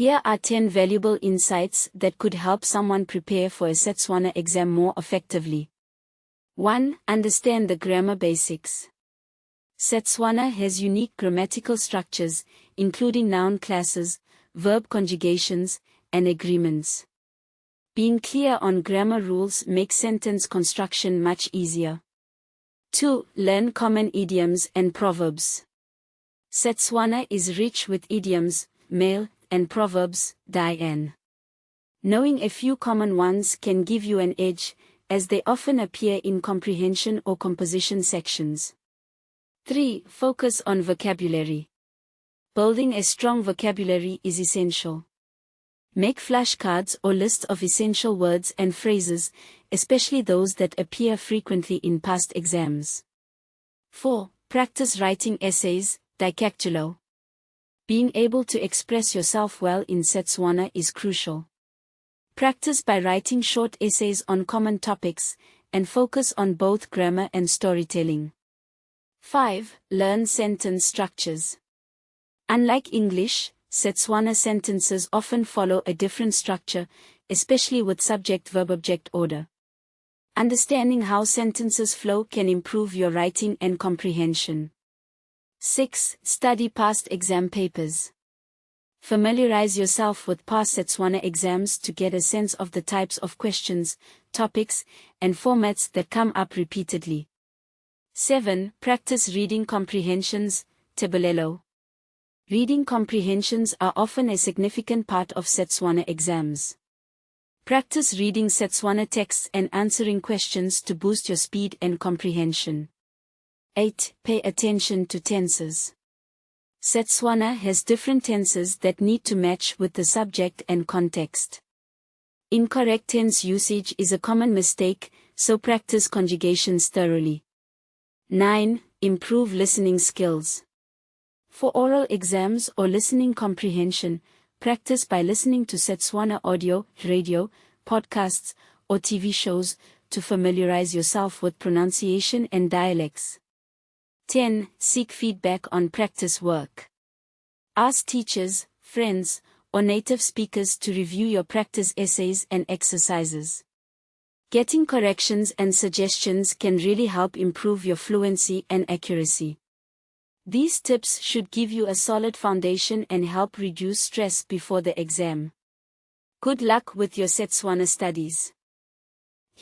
Here are 10 valuable insights that could help someone prepare for a Setswana exam more effectively. 1. Understand the grammar basics. Setswana has unique grammatical structures, including noun classes, verb conjugations, and agreements. Being clear on grammar rules makes sentence construction much easier. 2. Learn common idioms and proverbs. Setswana is rich with idioms, maele, and proverbs, diane. Knowing a few common ones can give you an edge, as they often appear in comprehension or composition sections. 3. Focus on vocabulary. Building a strong vocabulary is essential. Make flashcards or lists of essential words and phrases, especially those that appear frequently in past exams. 4. Practice writing essays, Dikakgelo. Being able to express yourself well in Setswana is crucial. Practice by writing short essays on common topics, and focus on both grammar and storytelling. 5. Learn sentence structures. Unlike English, Setswana sentences often follow a different structure, especially with subject-verb-object order. Understanding how sentences flow can improve your writing and comprehension. 6. Study past exam papers. Familiarize yourself with past Setswana exams to get a sense of the types of questions, topics, and formats that come up repeatedly. 7. Practice reading comprehensions, Dikakgelo. Reading comprehensions are often a significant part of Setswana exams. Practice reading Setswana texts and answering questions to boost your speed and comprehension. 8. Pay attention to tenses. Setswana has different tenses that need to match with the subject and context. Incorrect tense usage is a common mistake, so practice conjugations thoroughly. 9. Improve listening skills. For oral exams or listening comprehension, practice by listening to Setswana audio, radio, podcasts, or TV shows to familiarize yourself with pronunciation and dialects. 10. Seek feedback on practice work. Ask teachers, friends, or native speakers to review your practice essays and exercises. Getting corrections and suggestions can really help improve your fluency and accuracy. These tips should give you a solid foundation and help reduce stress before the exam. Good luck with your Setswana studies.